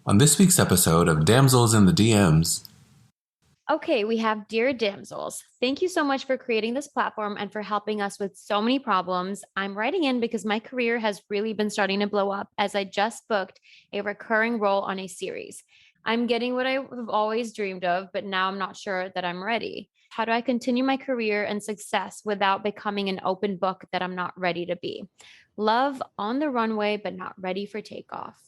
On this week's episode of Damsels in the DMs. Okay, we have Dear Damsels. Thank you so much for creating this platform and for helping us with so many problems. I'm writing in because my career has really been starting to blow up as I just booked a recurring role on a series. I'm getting what I've always dreamed of, but now I'm not sure that I'm ready. How do I continue my career and success without becoming an open book that I'm not ready to be? Love on the runway, but not ready for takeoff.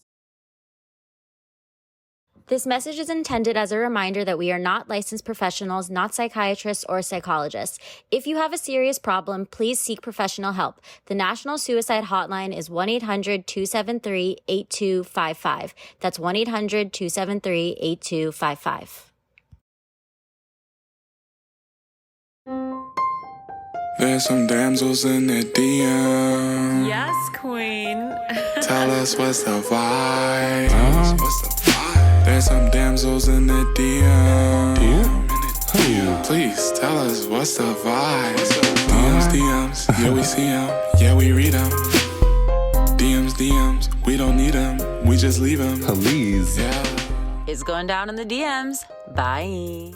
This message is intended as a reminder that we are not licensed professionals, not psychiatrists or psychologists. If you have a serious problem, please seek professional help. The National Suicide Hotline is 1-800-273-8255. That's 1-800-273-8255. There's some damsels in the DM. Yes, queen. Tell us what's the vibe. There's some damsels in the DM. Please tell us what's the vibe. DMs, yeah we see them, yeah we read them. DMs, we don't need them, we just leave them. Please. Yeah. It's going down in the DMs. Bye.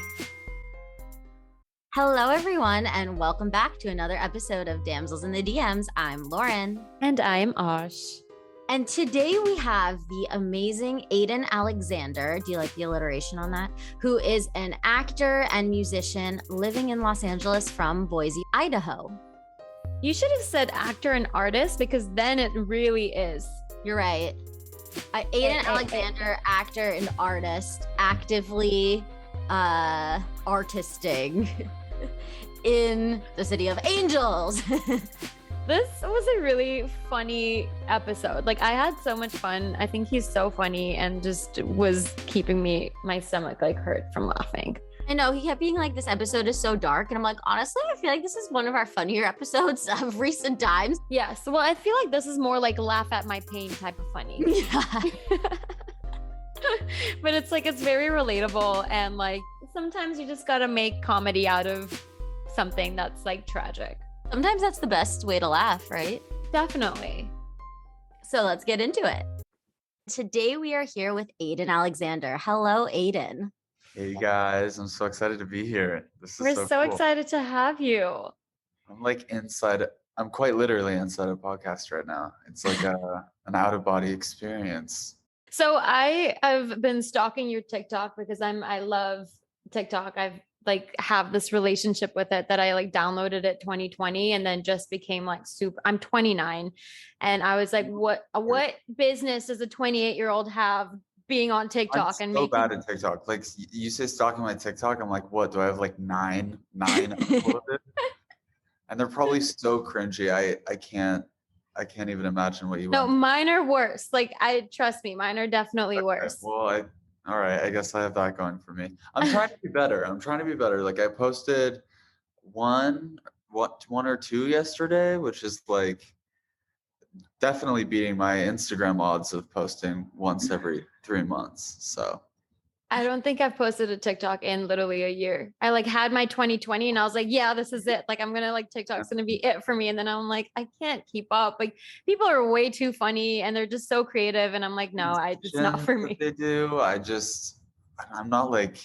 Hello, everyone, and welcome back to another episode of Damsels in the DMs. I'm Lauren. And I'm Osh. And today we have the amazing Aidan Alexander. Do you like the alliteration on that? Who is an actor and musician living in Los Angeles from Boise, Idaho. You should have said actor and artist because then it really is. You're right. Aidan Alexander, actor and artist, actively artisting in the city of Angels. This was a really funny episode. Like, I had so much fun. I think he's so funny and just was keeping my stomach like hurt from laughing. I know, he kept being like, this episode is so dark. And I'm like, honestly, I feel like this is one of our funnier episodes of recent times. Yes. Well, I feel like this is more like laugh at my pain type of funny. Yeah. But it's like, it's very relatable. And like, sometimes you just got to make comedy out of something that's like tragic. Sometimes that's the best way to laugh, right? Definitely. So let's get into it. Today we are here with Aidan Alexander. Hello, Aidan. Hey guys, I'm so excited to be here. This is We're so so cool. excited to have you. I'm like I'm quite literally inside a podcast right now. It's like an out of body experience. So I have been stalking your TikTok because I love TikTok. I've like have this relationship with it that I like downloaded it 2020 and then just became like super. I'm 29 and I was like, what business does a 28-year-old have being on TikTok? I'm and so making bad at TikTok. Like you say stalking my TikTok, I'm like, what? Do I have like nine uploaded? And they're probably so cringy. I can't even imagine what you No, want. mine are worse. Like trust me, mine are definitely Okay, worse. well, all right, I guess I have that going for me. I'm trying to be better. Like I posted one or two yesterday, which is like definitely beating my Instagram odds of posting once every 3 months. So I don't think I've posted a TikTok in literally a year. I like had my 2020 and I was like, yeah, this is it. Like, I'm going to like, TikTok's going to be it for me. And then I'm like, I can't keep up. Like people are way too funny and they're just so creative. And I'm like, no, it's not for me. They do. I'm not like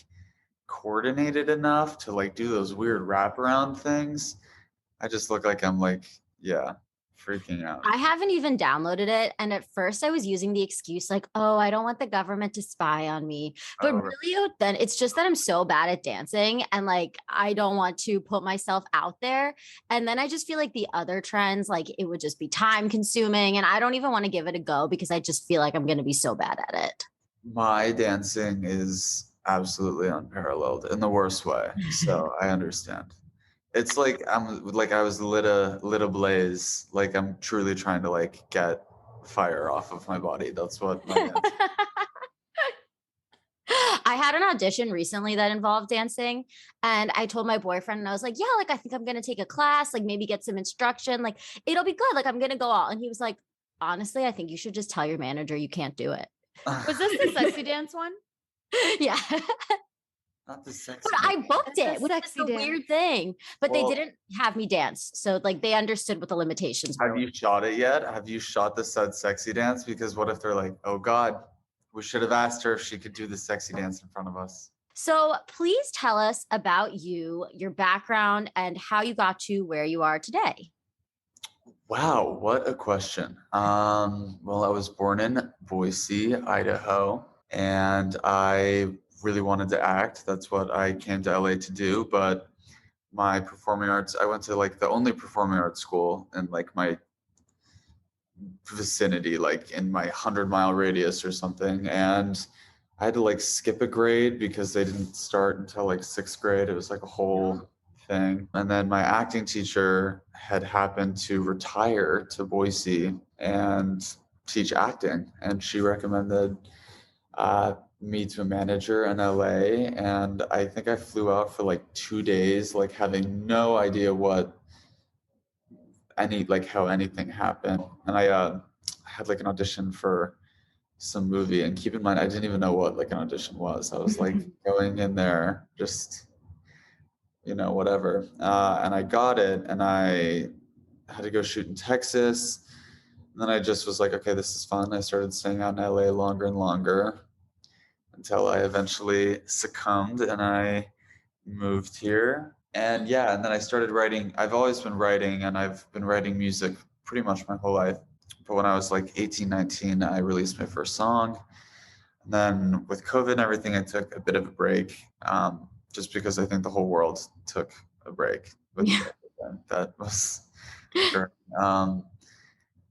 coordinated enough to like do those weird wraparound things. I just look like I'm like, yeah, freaking out. I haven't even downloaded it. And at first I was using the excuse like, oh, I don't want the government to spy on me. But really then it's just that I'm so bad at dancing and like, I don't want to put myself out there. And then I just feel like the other trends, like it would just be time consuming and I don't even want to give it a go because I just feel like I'm going to be so bad at it. My dancing is absolutely unparalleled in the worst way. So I understand. It's like I was lit ablaze. Like I'm truly trying to like get fire off of my body. That's what my dance. I had an audition recently that involved dancing and I told my boyfriend and I was like, yeah, like I think I'm going to take a class, like maybe get some instruction. Like it'll be good. Like I'm going to go all. And he was like, honestly, I think you should just tell your manager you can't do it. Was this the sexy dance one? Yeah. Not the sexy. But I booked That's it, which is sexy a dance. weird thing. But Well- they didn't have me dance. So like they understood what the limitations were. Have you shot it yet? Have you shot the said sexy dance? Because what if they're like, oh God, We should have asked her if she could do the sexy dance in front of us. So please tell us about you, your background, and how you got to where you are today. Wow, what a question. Well, I was born in Boise, Idaho, and I really wanted to act. That's what I came to LA to do. But my performing arts, I went to like the only performing arts school in like my vicinity, like in my 100-mile radius or something. And I had to like skip a grade because they didn't start until like 6th grade. It was like a whole thing. And then my acting teacher had happened to retire to Boise and teach acting. And she recommended me to a manager in LA. And I think I flew out for like 2 days, like having no idea how anything happened. And I had like an audition for some movie, and keep in mind, I didn't even know what like an audition was. I was like going in there, just, whatever. And I got it, and I had to go shoot in Texas. And then I just was like, okay, this is fun. I started staying out in LA longer and longer until I eventually succumbed and I moved here. And yeah, and then I started writing. I've always been writing, and I've been writing music pretty much my whole life. But when I was like 18, 19, I released my first song. And then with COVID and everything, I took a bit of a break, just because I think the whole world took a break with that was sure.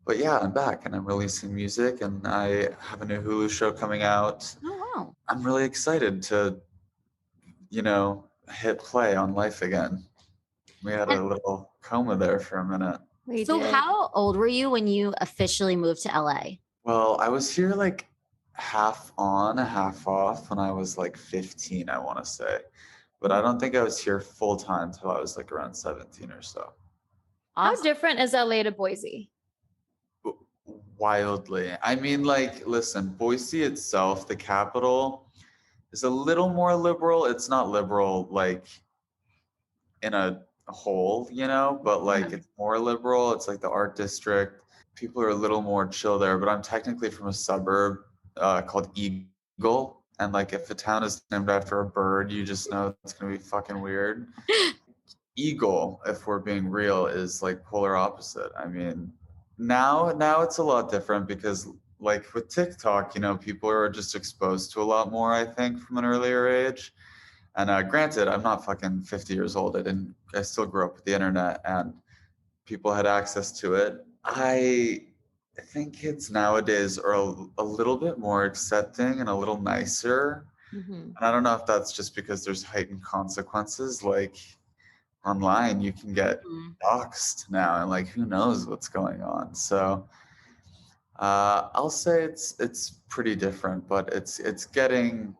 But yeah, I'm back and I'm releasing music, and I have a new Hulu show coming out. Oh, wow. I'm really excited to, hit play on life again. We had a little coma there for a minute. So how old were you when you officially moved to LA? Well, I was here like half on, half off when I was like 15, I want to say. But I don't think I was here full time till I was like around 17 or so. How different is LA to Boise? Wildly. I mean, like, listen, Boise itself, the capital, is a little more liberal. It's not liberal like in a whole, but like it's more liberal. It's like the art district. People are a little more chill there, but I'm technically from a suburb called Eagle. And like if a town is named after a bird, you just know it's gonna be fucking weird. Eagle, if we're being real, is like polar opposite. I mean, now it's a lot different because like with TikTok, people are just exposed to a lot more, I think, from an earlier age. And granted, I'm not fucking 50 years old. I still grew up with the internet and people had access to it. I think kids nowadays are a little bit more accepting and a little nicer. Mm-hmm. And I don't know if that's just because there's heightened consequences. Like online, you can get doxxed now, and like who knows what's going on. So I'll say it's pretty different, but it's getting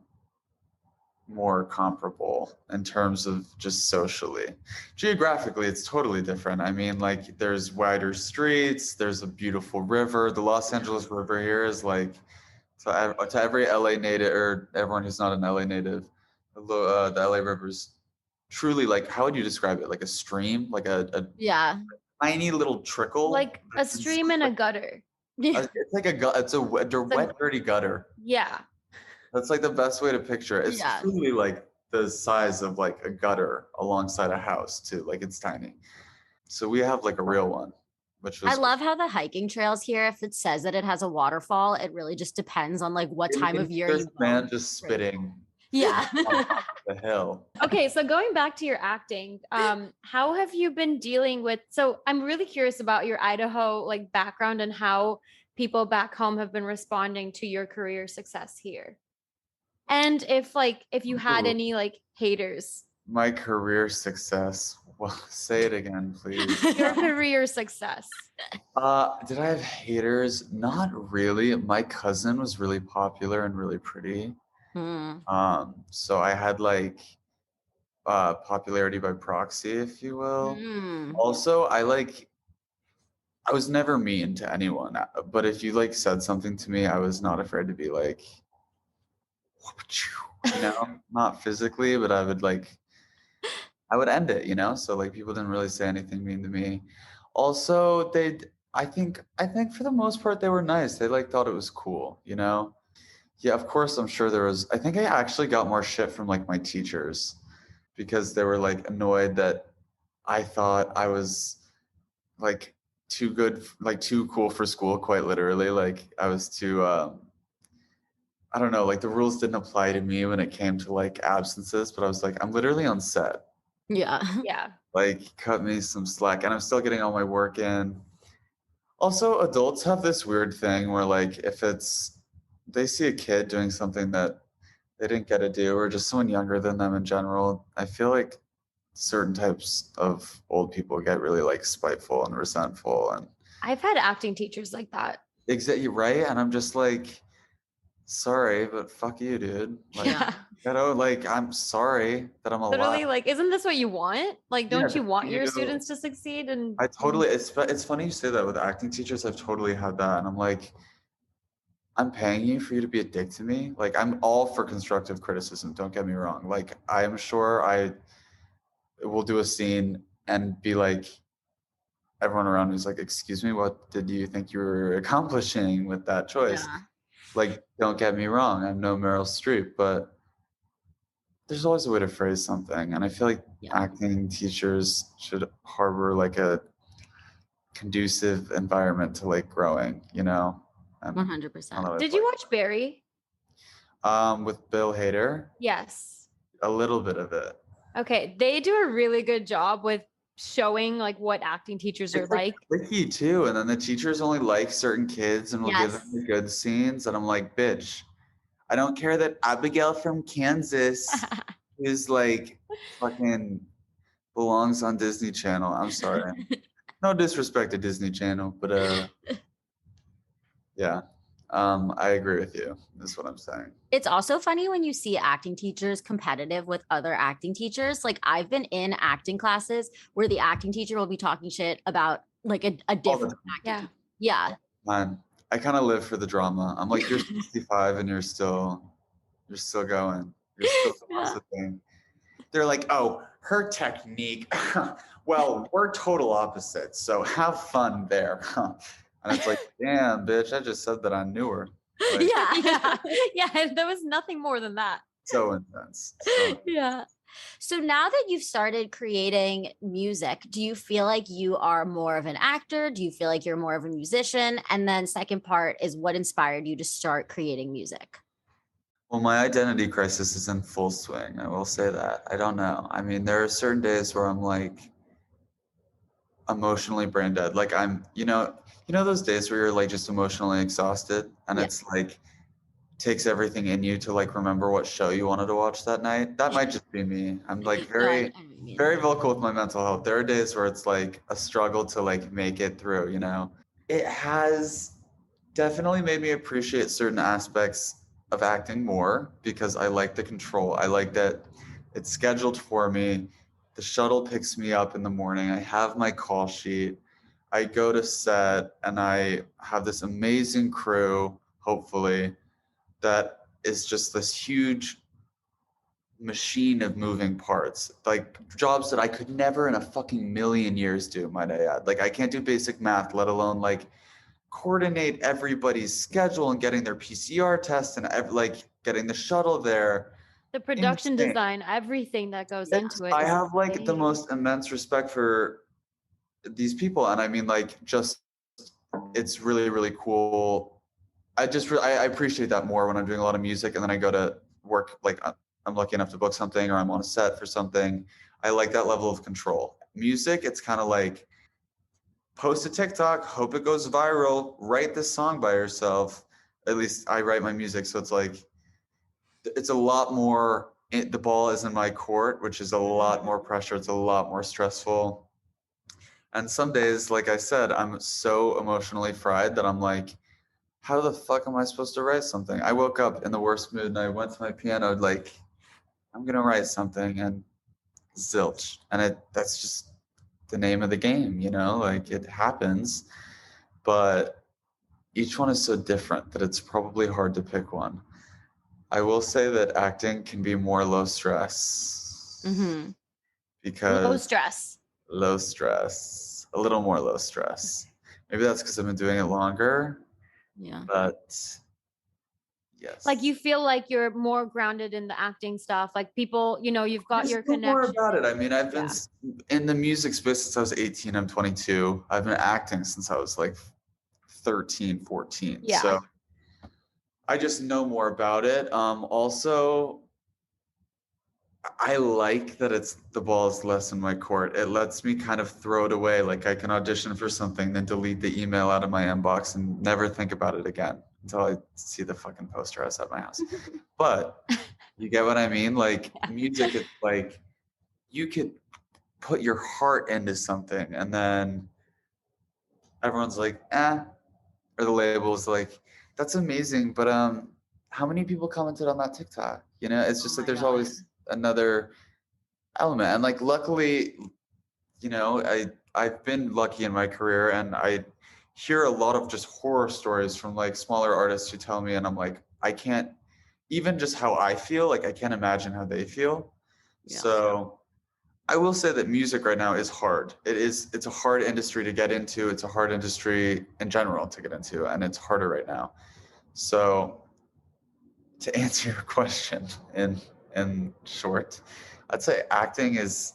more comparable in terms of just socially. Geographically, it's totally different. I mean, like there's wider streets, there's a beautiful river. The Los Angeles River here is like to every LA native or everyone who's not an LA native, the LA River's truly like, how would you describe it? Like a stream, like a tiny little trickle, like a stream in a gutter. It's like it's a wet, dirty gutter. Yeah. That's like the best way to picture it. It's truly like the size of like a gutter alongside a house too. Like it's tiny. So we have like a real one, which was. I love how the hiking trails here, if it says that it has a waterfall, it really just depends on like what time of year you go. Man just spitting. Yeah. The hill. Okay, so going back to your acting, how have you been dealing with? So I'm really curious about your Idaho like background and how people back home have been responding to your career success here. And if you had any like haters. My career success. Well, say it again, please. Your career success. Did I have haters? Not really. My cousin was really popular and really pretty. So I had like popularity by proxy, if you will. Also, I was never mean to anyone, but if you like said something to me, I was not afraid to be like, not physically, but I would end it, so like people didn't really say anything mean to me. Also, I think for the most part they were nice. They like thought it was cool, Yeah, of course, I'm sure there was. I think I actually got more shit from like my teachers because they were like annoyed that I thought I was like too good, like too cool for school, quite literally. Like I was too, I don't know, like the rules didn't apply to me when it came to like absences, but I was like, I'm literally on set. Yeah. Yeah. Like, cut me some slack, and I'm still getting all my work in. Also, adults have this weird thing where like if they see a kid doing something that they didn't get to do, or just someone younger than them in general, I feel like certain types of old people get really like spiteful and resentful and I've had acting teachers like that. exactly right. And I'm just like, sorry, but fuck you, dude. Like, Yeah. like I'm sorry that I'm Literally, alive. like, isn't this what you want? Like, Yeah, don't you want you your do. students to succeed? And I totally. It's funny you say that with acting teachers. I've totally had that, and I'm like, I'm paying you for you to be a dick to me. Like, I'm all for constructive criticism. Don't get me wrong. Like, I am sure I will do a scene and be like, everyone around me is like, excuse me, what did you think you were accomplishing with that choice? Yeah. Like, don't get me wrong, I'm no Meryl Streep, but there's always a way to phrase something. And I feel like Yeah. acting teachers should harbor like a conducive environment to like growing, you know? And I don't 100%. know, did you watch Barry? with Bill Hader, Yes. a little bit of it. Okay. They do a really good job with showing like what acting teachers are It's like like. tricky too. And then the teachers only like certain kids and will give them Yes. the good scenes. And I'm like, bitch, I don't care that Abigail from Kansas is like fucking belongs on Disney Channel. I'm sorry. No disrespect to Disney Channel, but yeah. I agree with you, is what I'm saying. It's also funny when you see acting teachers competitive with other acting teachers. Like I've been in acting classes where the acting teacher will be talking shit about like a All the different time. acting Yeah. teacher. Yeah. Man, I kind of live for the drama. I'm like, you're 65 and you're still going. You're still Yeah. gossiping. They're like, oh, her technique. Well, we're total opposites. So have fun there. And it's like, damn, bitch, I just said that I knew her. Like, Yeah. Yeah. There was nothing more than that. so intense. So Yeah. So now that you've started creating music, do you feel like you are more of an actor? Do you feel like you're more of a musician? And then second part is what inspired you to start creating music? well, my identity crisis is in full swing. I will say that. I don't know. I mean, there are certain days where I'm like emotionally brain dead. Like you know those days where you're like just emotionally exhausted and Yeah. it's like takes everything in you to like remember what show you wanted to watch that night. That might just be me. I'm like No, I very know what you mean. very vocal with my mental health. There are days where it's like a struggle to like make it through, you know. It has definitely made me appreciate certain aspects of acting more because I like the control. I like that it's scheduled for me. The shuttle picks me up in the morning. I have my call sheet. I go to set and I have this amazing crew, hopefully, that is just this huge machine of moving parts, like jobs that I could never in a fucking million years do, might I add. Like I can't do basic math, let alone like coordinate everybody's schedule and getting their PCR test and like getting the shuttle there. The production Insane. design, everything that goes into it. I is have like the insane. most immense respect for these people, and I mean like just it's really really cool. I appreciate that more when I'm doing a lot of music and then I go to work, like I'm lucky enough to book something or I'm on a set for something. I like that level of control. Music, it's kind of like post a TikTok, hope it goes viral, write this song by yourself. At least I write my music, so it's like it's a lot more. The ball is in my court, which is a lot more pressure. It's a lot more stressful. And some days, like I said, I'm so emotionally fried that I'm like, how the fuck am I supposed to write something? I woke up in the worst mood and I went to my piano like, I'm gonna write something, and zilch. And that's just the name of the game, you know, like it happens. But each one is so different that it's probably hard to pick one. I will say that acting can be more low stress Mm-hmm. because Low stress. a little more low stress. Maybe that's because I've been doing it longer, Yeah. but Yes. Like you feel like you're more grounded in the acting stuff. Like people, you've got your connection. More about it. I mean, I've been in the music space since I was 18. I'm 22. I've been acting since I was like 13, 14. Yeah. So I just know more about it. Also, I like that the ball is less in my court. It lets me kind of throw it away. Like I can audition for something, then delete the email out of my inbox and never think about it again until I see the fucking poster outside my house. But you get what I mean? Like music is like, you could put your heart into something and then everyone's like, or the label's like, that's amazing. But how many people commented on that TikTok? It's just like, there's always another element. And like, luckily, I've been lucky in my career and I hear a lot of just horror stories from like smaller artists who tell me, and I'm like, I can't, even just how I feel, like I can't imagine how they feel. Yeah. So I will say that music right now is hard. It's a hard industry to get into. It's a hard industry in general to get into, and it's harder right now. So to answer your question in short, I'd say acting is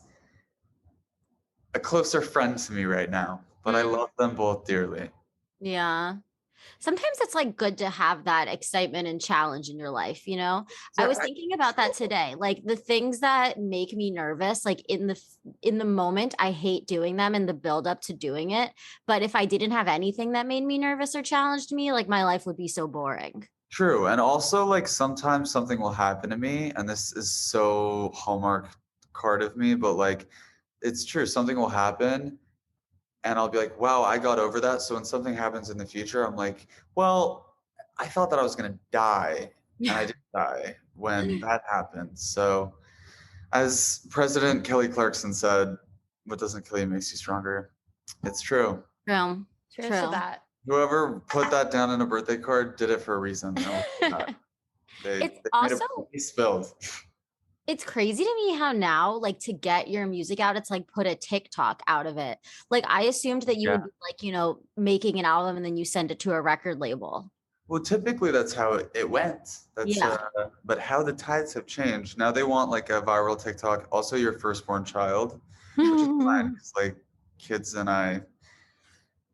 a closer friend to me right now, but I love them both dearly. Yeah. Sometimes it's like good to have that excitement and challenge in your life, I was thinking about that today. Like the things that make me nervous, like in the moment, I hate doing them and the build up to doing it. But if I didn't have anything that made me nervous or challenged me, like my life would be so boring. True. And also like sometimes something will happen to me, and this is so hallmark card of me, but like it's true. Something will happen and I'll be like, wow, I got over that. So when something happens in the future, I'm like, well, I thought that I was going to die and I didn't die when that happened. So as President Kelly Clarkson said, what doesn't kill you makes you stronger. It's true. True. Cheers to that. Whoever put that down in a birthday card did it for a reason. They made it spilled. It's crazy to me how now, like to get your music out, it's like put a TikTok out of it. Like I assumed that you would be like, making an album and then you send it to a record label. Well, typically that's how it went. But how the tides have changed. Now they want like a viral TikTok, also your firstborn child, which is fine. It's like kids and I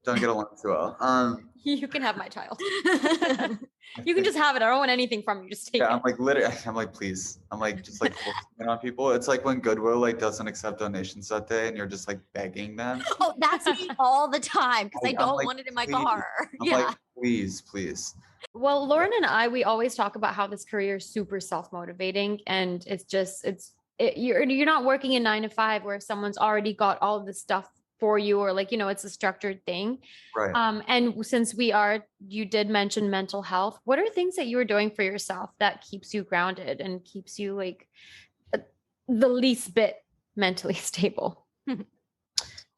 don't get along too well. You can have my child. You can just have it. I don't want anything from you. Just take it. I'm like, please. I'm like, just like forcing it on people. It's like when Goodwill like doesn't accept donations that day and you're just like begging them. Oh, that's me all the time because I don't want it in my car. I'm like, please. Well, Lauren and I, we always talk about how this career is super self-motivating, and you're not working a 9 to 5 where someone's already got all of this stuff for you, or like, it's a structured thing. Right. And since you did mention mental health, what are things that you are doing for yourself that keeps you grounded and keeps you like the least bit mentally stable?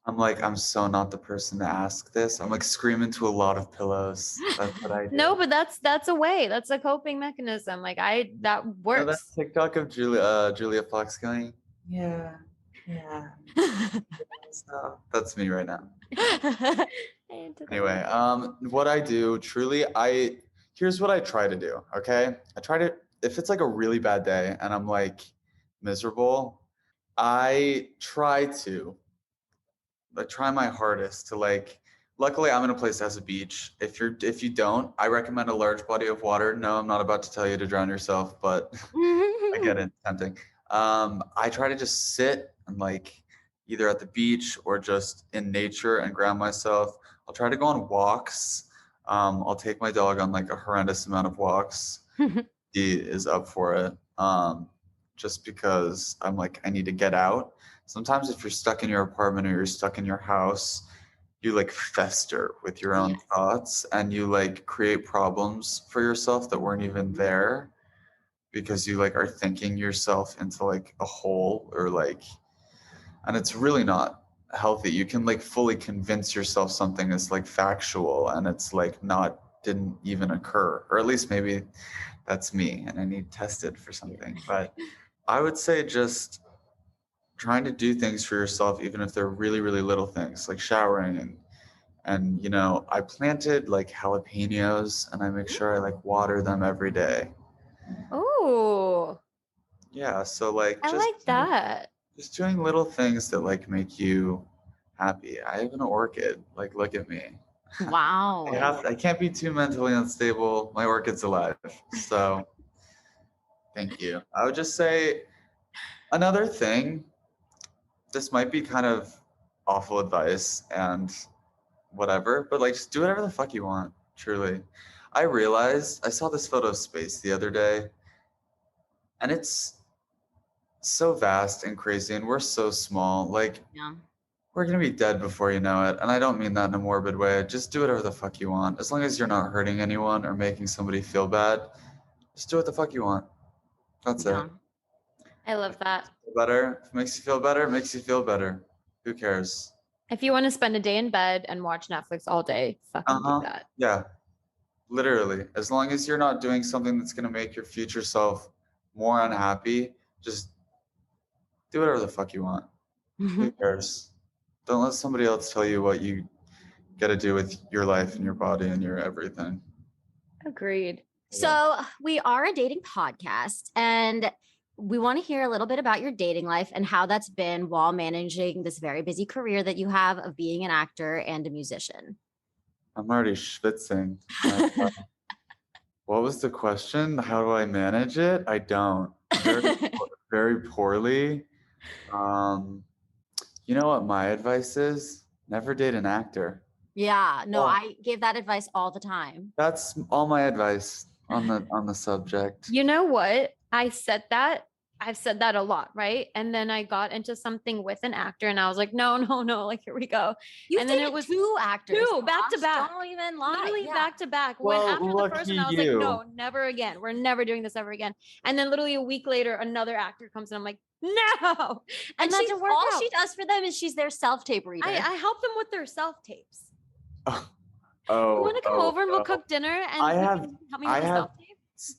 I'm so not the person to ask this. I'm like screaming to a lot of pillows. That's what I do. No, but that's a way. That's a coping mechanism. Like that works. That TikTok of Julia Fox going, yeah. So that's me right now. Anyway, what I do truly, here's what I try to do. Okay. If it's like a really bad day and I'm like miserable, I try my hardest to like, luckily I'm in a place that has a beach. If you don't, I recommend a large body of water. No, I'm not about to tell you to drown yourself, but I get it. It's tempting. I try to just sit and like either at the beach or just in nature and ground myself. I'll try to go on walks. I'll take my dog on like a horrendous amount of walks. He is up for it. Just because I'm like, I need to get out. Sometimes if you're stuck in your apartment or you're stuck in your house, you like fester with your own thoughts and you like create problems for yourself that weren't even there because you like are thinking yourself into like a hole or like, and it's really not healthy. You can like fully convince yourself something is like factual and it's like didn't even occur, or at least maybe that's me and I need tested for something. But I would say just trying to do things for yourself, even if they're really, really little things like showering And, you know, I planted like jalapeños and I make sure I like water them every day. Oh, Yeah. So like I like that. just doing little things that like make you happy. I have an orchid. Like, look at me. Wow. I can't be too mentally unstable. My orchid's alive. So thank you. I would just say another thing, this might be kind of awful advice and whatever, but like just do whatever the fuck you want, truly. I realized I saw this photo of space the other day, and it's so vast and crazy, and we're so small. Like, Yeah. we're gonna be dead before you know it. And I don't mean that in a morbid way. Just do whatever the fuck you want. As long as you're not hurting anyone or making somebody feel bad, just do what the fuck you want. That's Yeah. it. I love that. Better. If it makes you feel better, it makes you feel better. Who cares? If you want to spend a day in bed and watch Netflix all day, fucking do that. Yeah. Literally. As long as you're not doing something that's gonna make your future self more unhappy, just do whatever the fuck you want. Who cares? Don't let somebody else tell you what you got to do with your life and your body and your everything. Agreed. So we are a dating podcast, and we want to hear a little bit about your dating life and how that's been while managing this very busy career that you have of being an actor and a musician. I'm already schwitzing. What was the question? How do I manage it? I don't. Very, very poorly. You know what my advice is? Never date an actor. Yeah, no, Oh. I give that advice all the time. That's all my advice on the subject. You know what? I've said that a lot, right? And then I got into something with an actor and I was like, no, like, here we go. You And then dated it was two actors. two back to Gosh, back. Don't even lie. Literally Yeah. back to back. Well, When after the first one, I was like, lucky no, you. never again. We're never doing this ever again. And then literally a week later, another actor comes in. I'm like, no. And that she's didn't work all out. she does for them is she's their self-tape reader. I help them with their self-tapes. Oh, You want to come over and we'll cook dinner and I you have- can help me I with the have- self-tape?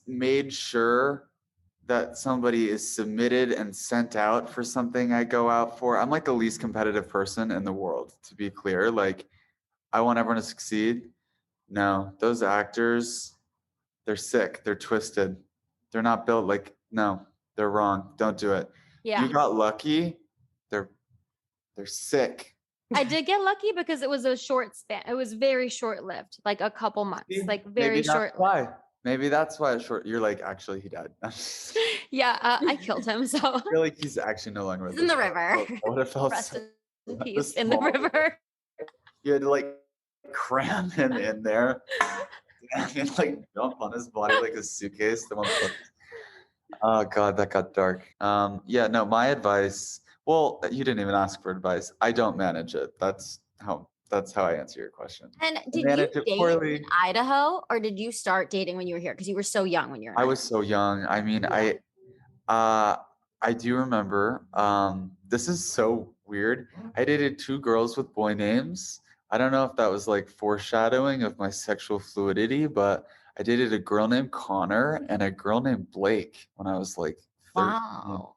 made sure that somebody is submitted and sent out for something I go out for. I'm like the least competitive person in the world, to be clear. Like, I want everyone to succeed. No, those actors, they're sick. They're twisted. They're not built like, no, they're wrong. Don't do it. Yeah. You got lucky. They're sick. I did get lucky because it was a short span. It was very short-lived, like a couple months, See, like very maybe that's short. why. Maybe that's why it's short. You're like, actually, he died. Yeah, I killed him. So I feel like he's actually no longer with He's in us. the river. What if else? rest in That peace was in the small. river. You had to like cram him in there and then like jump on his body like a suitcase. Oh God, that got dark. Yeah, no, my advice. Well, you didn't even ask for advice. I don't manage it. That's how I answer your question. And did you manage it date poorly. in Idaho, or did you start dating when you were here? Because you were so young when you were in I was so young. I mean, I do remember. This is so weird. I dated two girls with boy names. I don't know if that was like foreshadowing of my sexual fluidity, but I dated a girl named Connor and a girl named Blake when I was like 13. Wow.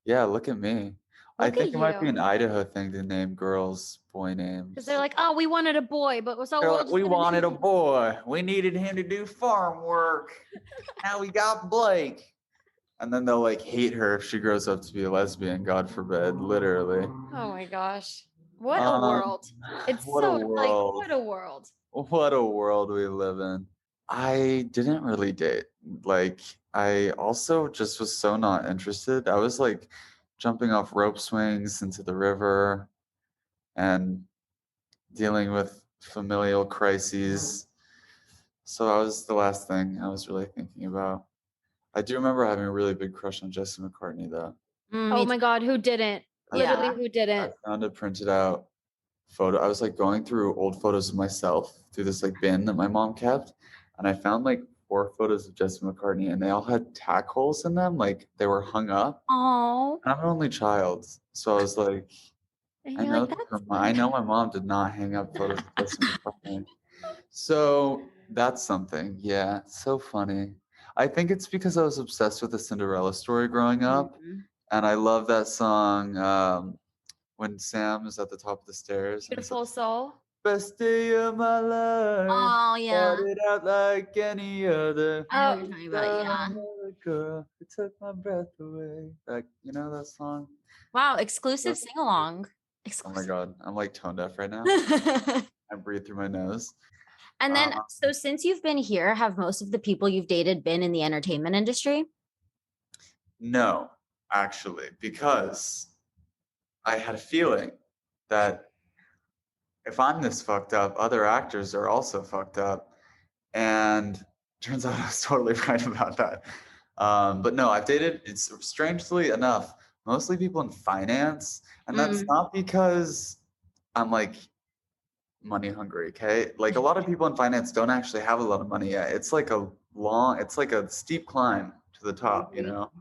Yeah, look at me. I Look think at it might be you. an Idaho thing to name girls boy names. Because they're like, oh, we wanted a boy, but so They're we're like, just we gonna wanted a do- boy. We needed him to do farm work. Now we got Blake. And then they'll like hate her if she grows up to be a lesbian, God forbid, literally. Oh my gosh. What a Um, world. It's what so a like, world. what a world. What a world we live in. I didn't really date. Like, I also just was so not interested. I was like jumping off rope swings into the river and dealing with familial crises. So that was the last thing I was really thinking about. I do remember having a really big crush on Jesse McCartney, though. Oh my God, who didn't? Literally, Yeah. who I didn't? found a printed out photo. I was like going through old photos of myself through this like bin that my mom kept, and I found like 4 photos of Jesse McCartney, and they all had tack holes in them, like they were hung up. Oh. And I'm an only child, so I was like, And I you're know like, that that's I know my mom did not hang up photos of Jesse McCartney. So that's something. Yeah, so funny. I think it's because I was obsessed with the Cinderella story growing up. Mhm. And I love that song when Sam is at the top of the stairs. And he's beautiful like, soul. best day of my life. Oh yeah. Started out like any other. I know what you're talking about. Yeah. Another girl who took my breath away. Like, you know that song? Wow. Exclusive sing along. Oh my God. I'm like tone deaf right now. I breathe through my nose. And then, so since you've been here, have most of the people you've dated been in the entertainment industry? No, actually, because I had a feeling that if I'm this fucked up, other actors are also fucked up. And turns out I was totally right about that. But no, I've dated, it's strangely enough, mostly people in finance. And that's not because I'm like money hungry, okay? Like a lot of people in finance don't actually have a lot of money yet. It's like it's like a steep climb to the top, you know?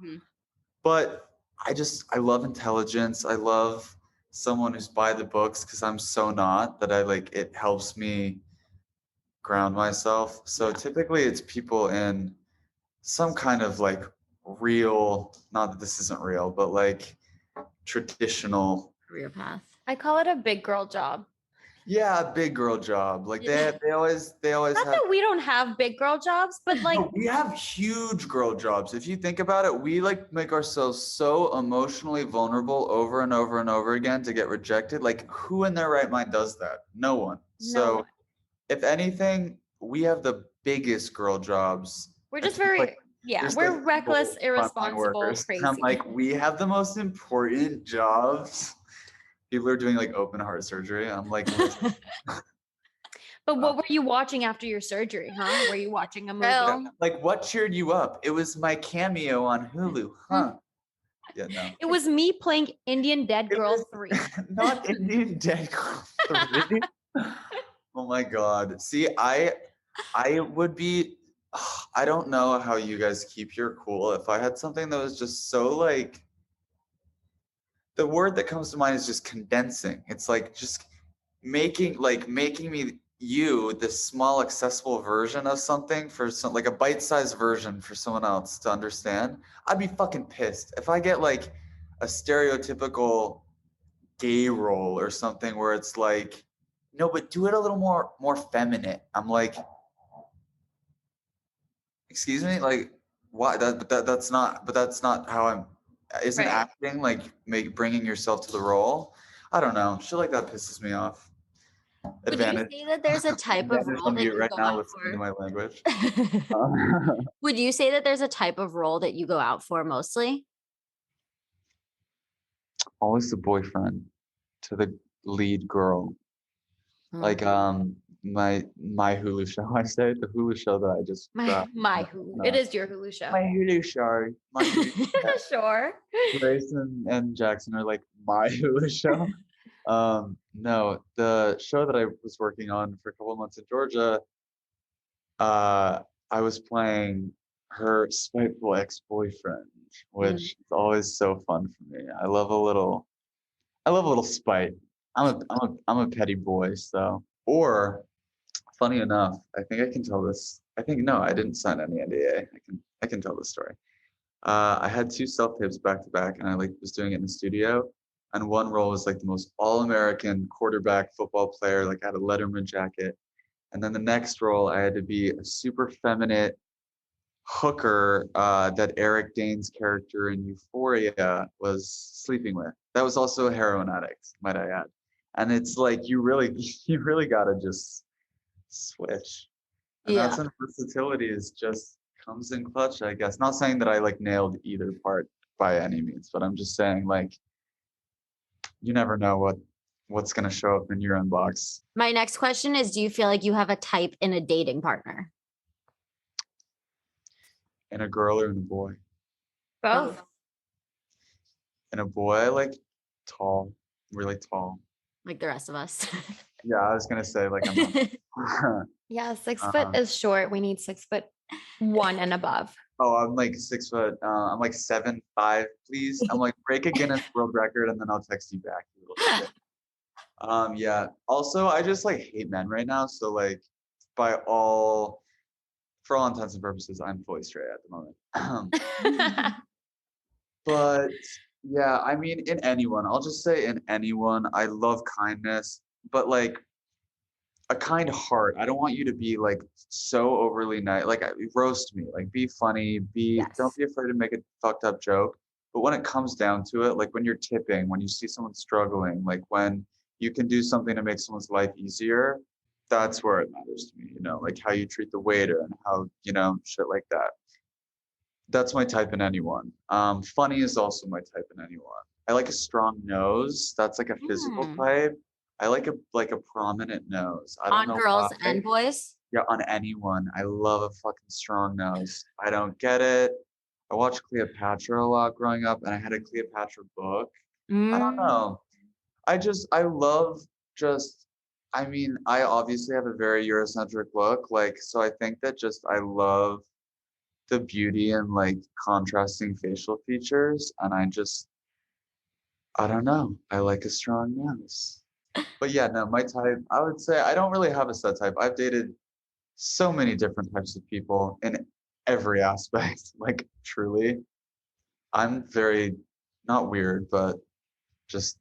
But I love intelligence. I love someone who's by the books because I'm so not that it helps me ground myself. So typically it's people in some kind of like real, not that this isn't real, but like traditional Career path. I call it a big girl job. Yeah, big girl job. Like they always Not have. that we don't have big girl jobs, but like No, we have huge girl jobs. If you think about it, we like make ourselves so emotionally vulnerable over and over and over again to get rejected. Like who in their right mind does that? No one. So if anything, we have the biggest girl jobs. We're just very we're reckless, irresponsible, crazy. I'm like, we have the most important jobs. People are doing like open heart surgery. I'm like, but what were you watching after your surgery, huh? Were you watching a movie? Like, what cheered you up? It was my cameo on Hulu, huh? Yeah, no. It was me playing Indian Dead Girl 3. Not Indian Dead Girl 3. Oh my God. See, I would be, I don't know how you guys keep your cool. If I had something that was just so like, the word that comes to mind is just condensing. It's like just making me this small accessible version of something for some, like a bite-sized version for someone else to understand. I'd be fucking pissed if I get like a stereotypical gay role or something where it's like, no, but do it a little more feminine. I'm like, excuse me, like why? That's not how I'm. Isn't acting like bringing yourself to the role? I don't know. Shit like that pisses me off. Advantage. Would you say that there's a type of role that you right go now out listening for? to my language? Would you say that there's a type of role that you go out for mostly? Always the boyfriend to the lead girl. Like my Hulu show. I say the Hulu show that I just my Hulu. No. It is your Hulu show. My Hulu show. My Hulu show. Sure. Grace and Jackson are like my Hulu show. No, the show that I was working on for a couple of months in Georgia, I was playing her spiteful ex-boyfriend, which is always so fun for me. I love a little spite. I'm a petty boy, so. Or, funny enough, I think I can tell this. I think no, I didn't sign any NDA. I can tell this story. I had 2 self-tapes back to back, and I was doing it in the studio. And one role was like the most all-American quarterback football player. Like I had a Letterman jacket, and then the next role I had to be a super feminine hooker that Eric Dane's character in Euphoria was sleeping with. That was also a heroin addict, might I add. And it's like you really gotta just switch. And that's when versatility is just comes in clutch, I guess. Not saying that I nailed either part by any means, but I'm just saying you never know what's gonna show up in your inbox. My next question is, do you feel like you have a type in a dating partner? In a girl or in a boy? Both. In a boy, I like tall, really tall. Like the rest of us. Yeah, I was gonna say I'm not. Yeah, 6 foot is short. We need 6'1" and above. Oh, I'm 6 foot. I'm 7'5", please. I'm break a Guinness World Record and then I'll text you back. Yeah. Also, I just hate men right now. So for all intents and purposes, I'm fully straight at the moment. But yeah, I mean, in anyone, I'll just say in anyone, I love kindness, but a kind heart. I don't want you to be like so overly nice. Like roast me, like be funny, don't be afraid to make a fucked up joke. But when it comes down to it, like when you're tipping, when you see someone struggling, like when you can do something to make someone's life easier, that's where it matters to me, like how you treat the waiter and how, shit like that. That's my type in anyone. Funny is also my type in anyone. I like a strong nose. That's like a physical type. I like a prominent nose. I don't On know girls why. and boys? Yeah, on anyone. I love a fucking strong nose. I don't get it. I watched Cleopatra a lot growing up, and I had a Cleopatra book. I don't know. I love just, I obviously have a very Eurocentric look. Like, so I think that I love the beauty and like contrasting facial features. And I don't know. I like a strong nose. But yeah, no, my type, I would say I don't really have a set type. I've dated so many different types of people in every aspect. Like truly, I'm very not weird, but just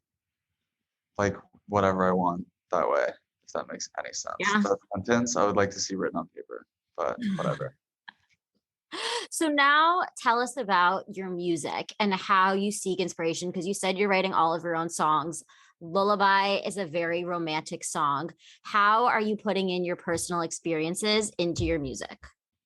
like whatever I want that way, if that makes any sense. Yeah. That sentence I would like to see written on paper, but whatever. So now tell us about your music and how you seek inspiration, because you said you're writing all of your own songs. Lullaby is a very romantic song. How are you putting in your personal experiences into your music?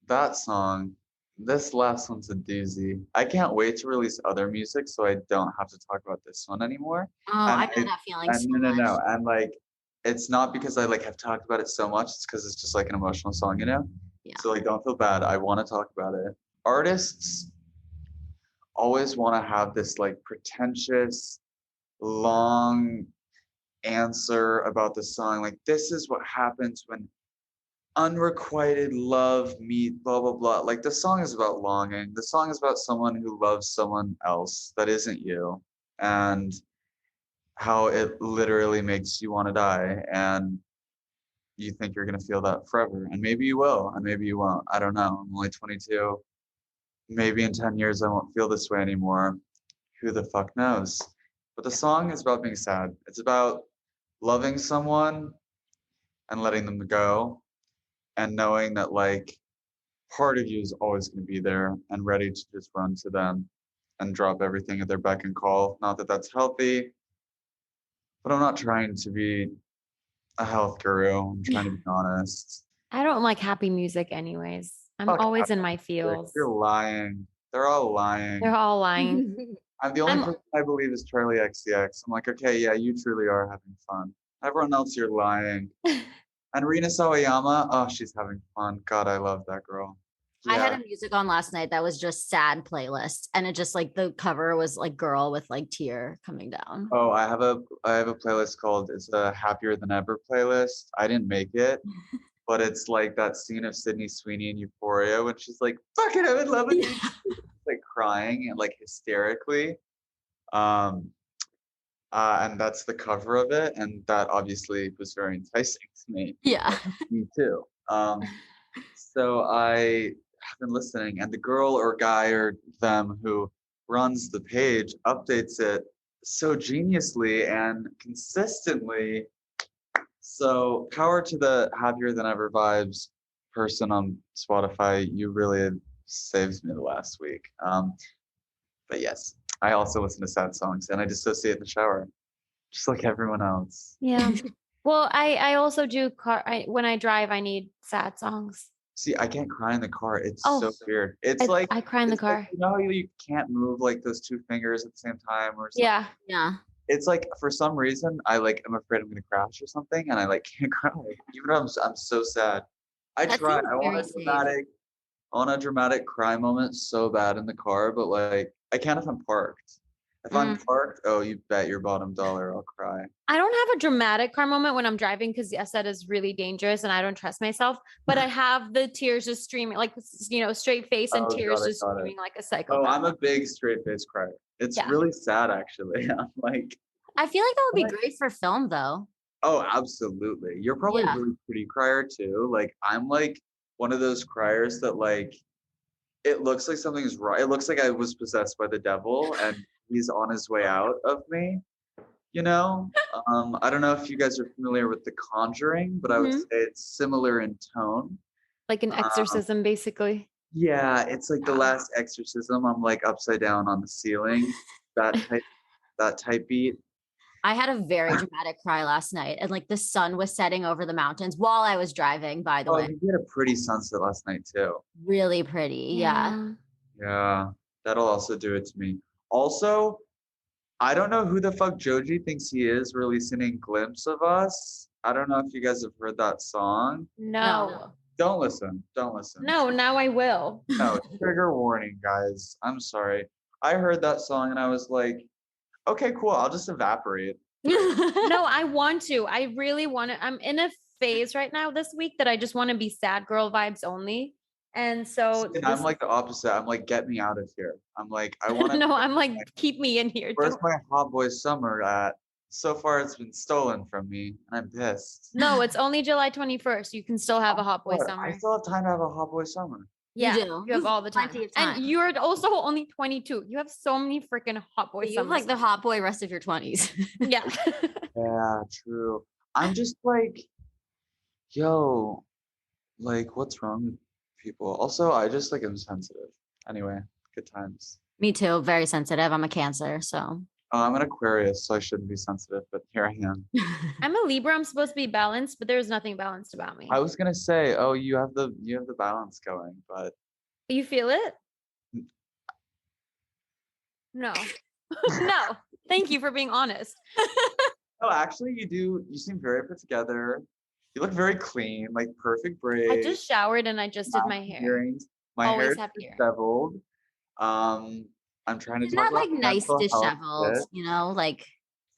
That song, this last one's a doozy. I can't wait to release other music so I don't have to talk about this one anymore. Oh, I know that feeling so much. No. And like, it's not because I like have talked about it so much. It's because it's just like an emotional song, Yeah. So like, don't feel bad. I want to talk about it. Artists always want to have this like pretentious, long answer about the song. Like, this is what happens when unrequited love meet blah blah blah. Like, the song is about longing. The song is about someone who loves someone else that isn't you, and how it literally makes you want to die, and you think you're going to feel that forever, and maybe you will and maybe you won't. I don't know. I'm only 22. Maybe in 10 years I won't feel this way anymore. Who the fuck knows? But the song is about being sad. It's about loving someone and letting them go, and knowing that like part of you is always going to be there and ready to just run to them and drop everything at their beck and call. Not that that's healthy, but I'm not trying to be a health guru. I'm trying to be honest. I don't like happy music anyways. I'm always in my feels. You're lying. They're all lying. They're all lying. I'm the only person I believe is Charlie XCX. I'm like, okay, yeah, you truly are having fun. Everyone else, you're lying. And Rina Sawayama, oh, she's having fun. God, I love that girl. I had a music on last night that was just sad playlist, and it just like the cover was like girl with like tear coming down. Oh, I have a playlist called, it's a Happier Than Ever playlist. I didn't make it, but it's like that scene of Sydney Sweeney in Euphoria when she's like, fucking I'm in love with you. Like crying and like hysterically. And that's the cover of it, and that obviously was very enticing to me. Yeah. Me too. So I have been listening, and the girl or guy or them who runs the page updates it so geniusly and consistently. So power to the Happier Than Ever vibes person on Spotify. You really saved me the last week. But yes, I also listen to sad songs, and I dissociate in the shower, just like everyone else. Yeah. Well, I also do when I drive, I need sad songs. See, I can't cry in the car. It's so weird. It's like I cry in the car. Like, you know how you can't move like those two fingers at the same time or something? Yeah. Yeah. It's like for some reason I like I'm afraid I'm gonna crash or something, and I like can't cry. Even though I'm so sad. I try. I want a dramatic cry moment so bad in the car, but like I can't if I'm parked. If I'm parked, oh, you bet your bottom dollar I'll cry. I don't have a dramatic car moment when I'm driving because yes, that is really dangerous and I don't trust myself. But I have the tears just streaming, like straight face and tears just streaming like a psychopath. Oh, I'm a big straight face crier. It's really sad actually. I'm like, I feel like that would be great for film though. Oh, absolutely. You're probably a really pretty crier too. Like I'm like one of those criers that like it looks like something's wrong. It looks like I was possessed by the devil and he's on his way out of me. you know? I don't know if you guys are familiar with The Conjuring, but I would say it's similar in tone. Like an Um, exorcism, basically. yeah, it's like The Last Exorcism. I'm like upside down on the ceiling. That type beat. I had a very dramatic cry last night, and like the sun was setting over the mountains while I was driving, by the Oh, way. you had a pretty sunset last night too. Really pretty. Yeah. Yeah, that'll also do it to me. Also, I don't know who the fuck Joji thinks he is releasing a glimpse of us. I don't know if you guys have heard that song. No. Don't listen. Don't listen. No, now I will. No, trigger warning, guys. I'm sorry. I heard that song and I was like, okay, cool. I'll just evaporate. No, I want to. I really want to. I'm in a phase right now this week that I just want to be sad girl vibes only. And so And I'm like the opposite. I'm like, get me out of here. I'm like, I want to. no, I'm like, keep me in here. Where's Don't- my hot boy summer at? So far, it's been stolen from me, and I'm pissed. No, it's only July 21st. You can still have a hot boy What? summer. I still have time to have a hot boy summer. Yeah, do. you have all the time. Plenty of time. And you're also only 22. You have so many freaking hot boy You have summers. like the hot boy rest of your 20s. Yeah. Yeah, true. I'm just like, yo, like, what's wrong with people? Also, I just like am sensitive. Anyway, good times. Me too. Very sensitive. I'm a Cancer, so. I'm an Aquarius, so I shouldn't be sensitive, but here I am. I'm a Libra. I'm supposed to be balanced, but there's nothing balanced about me. I was gonna say, oh, you have the balance going, but You feel it? No. No. Thank you for being honest. no, actually, you do. You seem very put together. You look very clean, like perfect braids. I just showered and I just did my hair. Earrings. My Always hair is have hair. disheveled. I'm trying to Isn't talk that like about nice mental health disheveled? shit. You know, like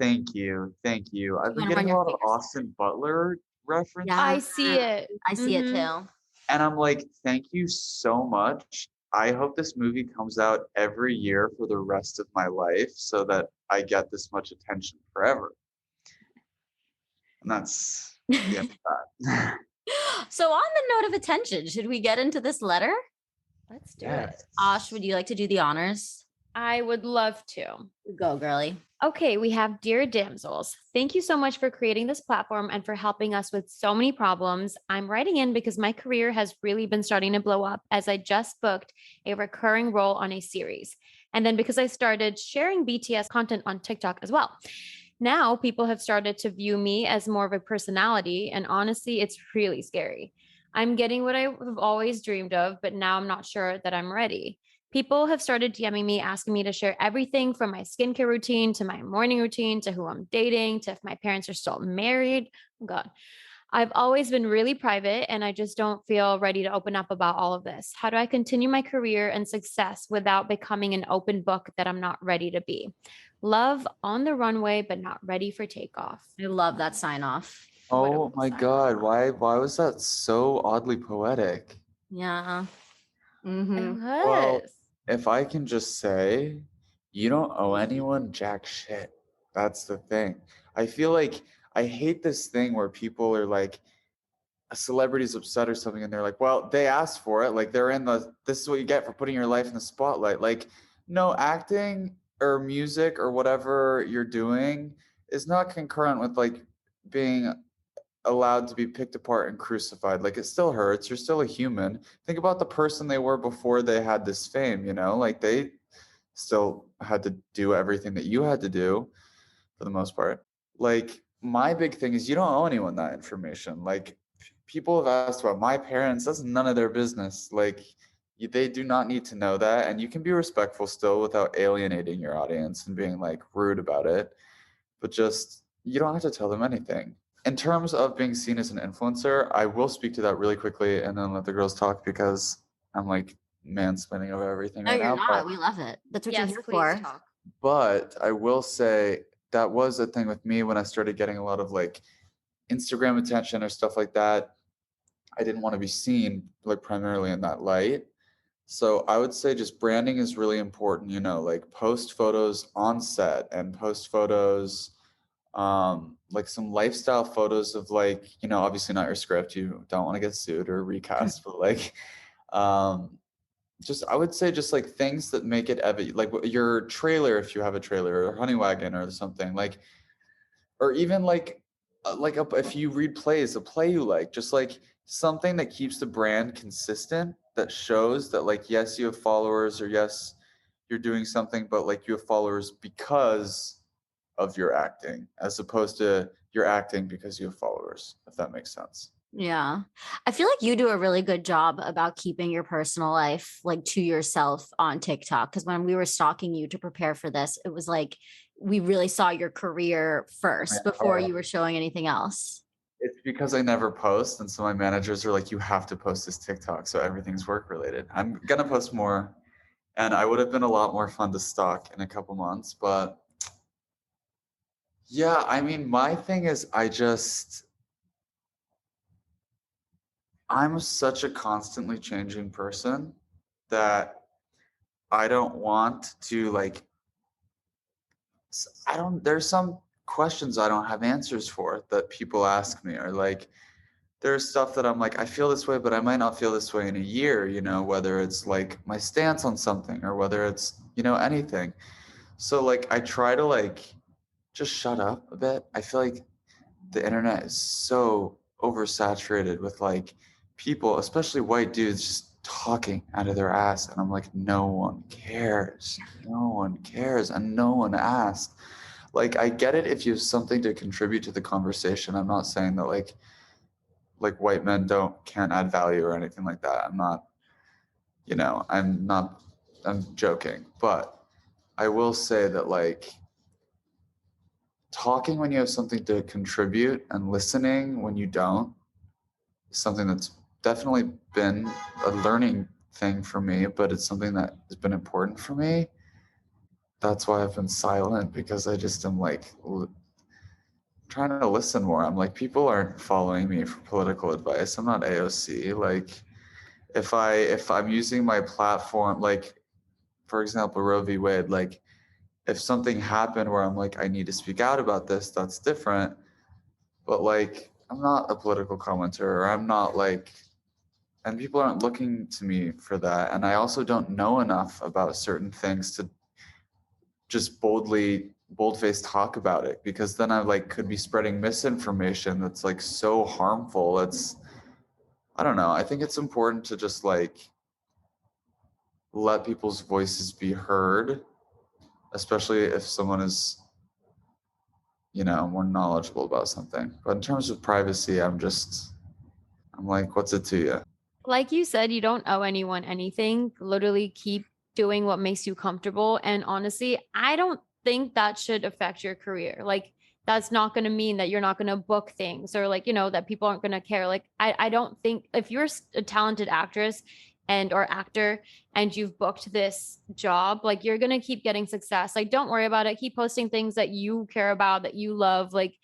Thank you. Thank you. I've been wanna run getting a your lot of fingers Austin Butler references. Yeah. I see it. I see it Mhm. too. And I'm like, thank you so much. I hope this movie comes out every year for the rest of my life so that I get this much attention forever. And that's the end of that. So on the note of attention, should we get into this letter? Let's do Yes. it. Ash, would you like to do the honors? I would love to. Go, girly. Okay, we have Dear Damsels. Thank you so much for creating this platform and for helping us with so many problems. I'm writing in because my career has really been starting to blow up as I just booked a recurring role on a series. And then because I started sharing BTS content on TikTok as well. Now people have started to view me as more of a personality, and honestly, it's really scary. I'm getting what I have always dreamed of, but now I'm not sure that I'm ready. People have started DMing me, asking me to share everything from my skincare routine to my morning routine to who I'm dating to if my parents are still married. Oh God. I've always been really private and I just don't feel ready to open up about all of this. How do I continue my career and success without becoming an open book that I'm not ready to be? Love on the runway, but not ready for takeoff. I love that sign off. Oh my God. Why was that so oddly poetic? Yeah. It Mm-hmm. was. If I can just say, you don't owe anyone jack shit. That's the thing. I feel like I hate this thing where people are like, a celebrity's upset or something, and they're like, well, they asked for it. Like, this is what you get for putting your life in the spotlight. Like, no, acting or music or whatever you're doing is not concurrent with like being allowed to be picked apart and crucified. Like, it still hurts. You're still a human. Think about the person they were before they had this fame, you know? Like, they still had to do everything that you had to do for the most part. Like, my big thing is you don't owe anyone that information. Like, people have asked about my parents. That's none of their business. Like, they do not need to know that. And you can be respectful still without alienating your audience and being like rude about it. But just, you don't have to tell them anything. In terms of being seen as an influencer, I will speak to that really quickly and then let the girls talk because I'm like mansplaining over everything No, right you're now. not. We love it. That's what Yes, you're here please for. talk. But I will say that was a thing with me when I started getting a lot of like Instagram attention or stuff like that. I didn't want to be seen like primarily in that light. So I would say just branding is really important, you know, like post photos on set and post photos, like some lifestyle photos of like, you know, obviously not your script. You don't want to get sued or recast, but like, just I would say just like things that make it evident, like your trailer if you have a trailer or Honey Wagon or something. Like or even if you read plays, a play you like, just like something that keeps the brand consistent, that shows that like, yes, you have followers, or yes, you're doing something, but like you have followers because of your acting, as opposed to you're acting because you have followers, if that makes sense. Yeah. I feel like you do a really good job about keeping your personal life like to yourself on TikTok. Because when we were stalking you to prepare for this, it was like we really saw your career first before you were showing anything else. It's because I never post, and so my managers are like, you have to post this TikTok, so everything's work related. I'm gonna post more, and I would have been a lot more fun to stalk in a couple months, but yeah, I mean, my thing is I'm such a constantly changing person that I don't want to like, there's some questions I don't have answers for that people ask me, or like, there's stuff that I'm like, I feel this way, but I might not feel this way in a year, whether it's like my stance on something, or whether it's, anything. So like, I try to like, just shut up a bit. I feel like the internet is so oversaturated with like people, especially white dudes, just talking out of their ass. And I'm like, no one cares. No one cares. And no one asked. Like, I get it if you have something to contribute to the conversation. I'm not saying that like white men can't add value or anything like that. I'm joking. But I will say that like, talking when you have something to contribute and listening when you don't is something that's definitely been a learning thing for me, but it's something that has been important for me. That's why I've been silent, because I just am like trying to listen more. I'm like, people aren't following me for political advice. I'm not AOC. Like, if I'm using my platform, like for example, Roe v. Wade, like if something happened where I'm like, I need to speak out about this, that's different. But like, I'm not a political commenter, or I'm not like, and people aren't looking to me for that. And I also don't know enough about certain things to just bold-faced talk about it, because then I like could be spreading misinformation that's like so harmful. I don't know. I think it's important to just like let people's voices be heard, especially if someone is, more knowledgeable about something. But in terms of privacy, I'm like, what's it to you? Like you said, you don't owe anyone anything. Literally keep doing what makes you comfortable. And honestly, I don't think that should affect your career. Like, that's not going to mean that you're not going to book things, or like, that people aren't going to care. Like, I don't think if you're a talented actress or actor and you've booked this job, like you're going to keep getting success. Like, don't worry about it. Keep posting things that you care about, that you love. Like,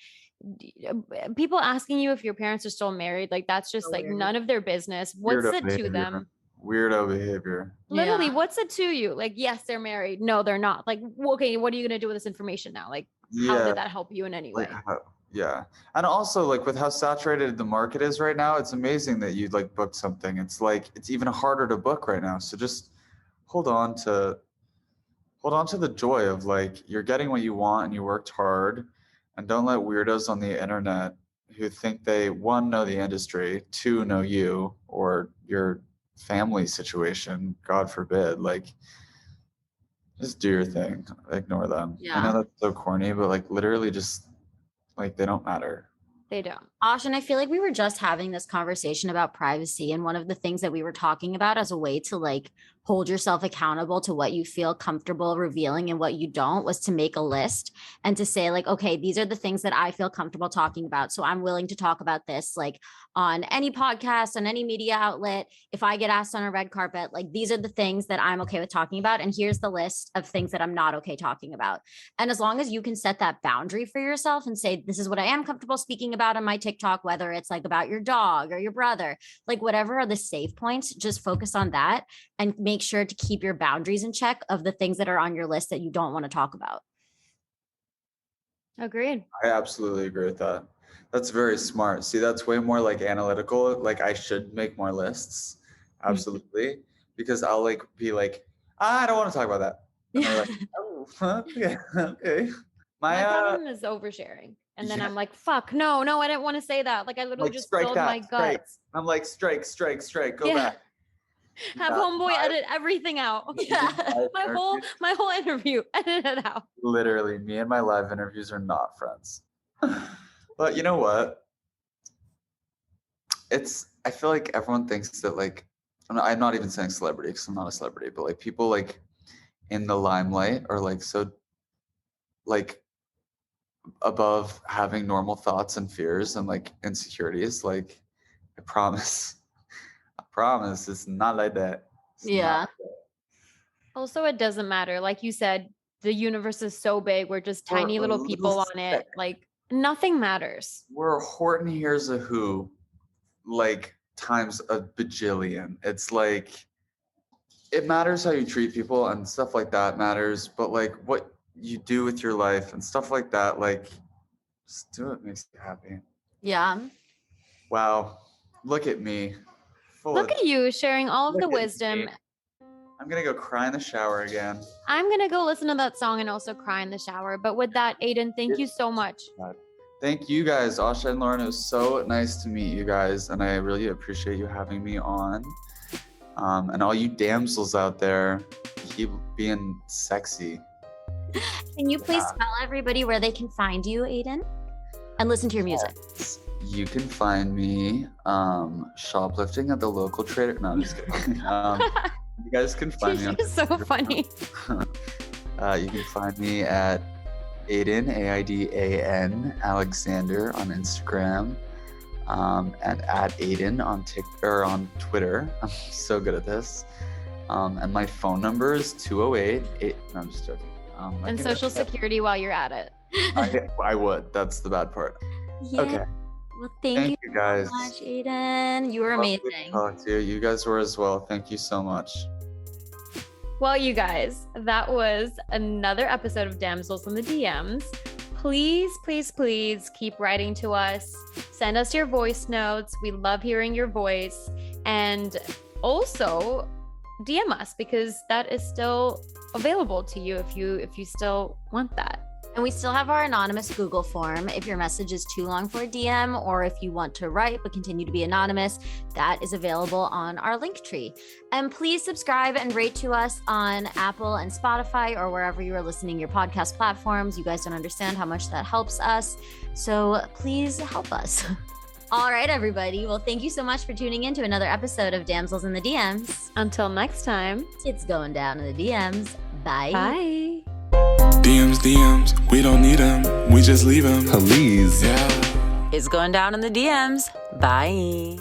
people asking you if your parents are still married, like that's just like none of their business. What's Weirdo it to behavior. them? Weirdo behavior. Literally, Yeah. what's it to you? Like, yes, they're married. No, they're not. Like, okay, what are you going to do with this information now? Like, how did that help you in any way? Yeah. And also like with how saturated the market is right now, it's amazing that you like booked something. It's like, it's even harder to book right now. So just hold on to the joy of like, you're getting what you want and you worked hard, and don't let weirdos on the internet who think they, one, know the industry, two, know you or your family situation, God forbid, like just do your thing, ignore them. I know that's so corny, but like literally just like, they don't matter. They don't. Ashin, I feel like we were just having this conversation about privacy. And one of the things that we were talking about as a way to like hold yourself accountable to what you feel comfortable revealing and what you don't was to make a list and to say like, okay, these are the things that I feel comfortable talking about. So I'm willing to talk about this like on any podcast, on any media outlet. If I get asked on a red carpet, like these are the things that I'm okay with talking about. And here's the list of things that I'm not okay talking about. And as long as you can set that boundary for yourself and say, this is what I am comfortable speaking about on my TikTok, whether it's like about your dog or your brother, like whatever are the safe points, just focus on that and make sure to keep your boundaries in check of the things that are on your list that you don't want to talk about. Agreed. I absolutely agree with that. That's very smart. See, that's way more like analytical. Like I should make more lists. Absolutely. Because I'll like be like, I don't want to talk about that. And they're like, oh, okay. My problem is oversharing. And then Yeah. I'm like, fuck, no, I didn't want to say that. Like I literally Like, just strike spilled that, my strike. guts. I'm like, strike, go Yeah. back. Have Not homeboy live- edit everything out. Yeah. my whole interview, edit it out. Literally, me and my live interviews are not friends. But you know what? I feel like everyone thinks that like, I'm not even saying celebrity because I'm not a celebrity, but like people like in the limelight are like so like above having normal thoughts and fears and like insecurities. Like I promise it's not like that. It's not Yeah. like that. Also, it doesn't matter. Like you said, the universe is so big. We're just tiny We're a little little people on it. speck. Like nothing matters. We're Horton Hears a Who like times a bajillion. It's like it matters how you treat people and stuff like that matters, but like what you do with your life and stuff like that, like just do it makes you happy. Yeah. Wow. Look at me. Look at you sharing all of Look the at wisdom. me. I'm gonna go cry in the shower again. I'm going to go listen to that song and also cry in the shower. But with that, Aidan, thank you so much. Thank you guys, Asha and Lauren. It was so nice to meet you guys, and I really appreciate you having me on. And all you damsels out there, keep being sexy. Can you please tell everybody where they can find you, Aidan? And listen to your music. You can find me shoplifting at the local trader. No, I'm just kidding. You guys can find me on You're so funny. you can find me at Aidan, Aidan Alexander on Instagram, and at Aidan on on Twitter. I'm so good at this. And my phone number is 208. No, I'm just joking. And social security while you're at it. I would. That's the bad part. Yeah. Okay. Well, thank you guys. so much, Aidan. You were Lovely to amazing. talk to you. You guys were as well. Thank you so much. Well, you guys, that was another episode of Damsels in the DMs. Please, please, please keep writing to us. Send us your voice notes. We love hearing your voice. And also DM us because that is still available to you if you still want that. And we still have our anonymous Google form. If your message is too long for a DM, or if you want to write but continue to be anonymous, that is available on our link tree. And please subscribe and rate to us on Apple and Spotify or wherever you are listening your podcast platforms. You guys don't understand how much that helps us. So please help us. All right, everybody. Well, thank you so much for tuning in to another episode of Damsels in the DMs. Until next time, It's going down in the DMs. Bye. bye. DMs, we don't need them, we just leave them. Please. Yeah. It's going down in the DMs. Bye.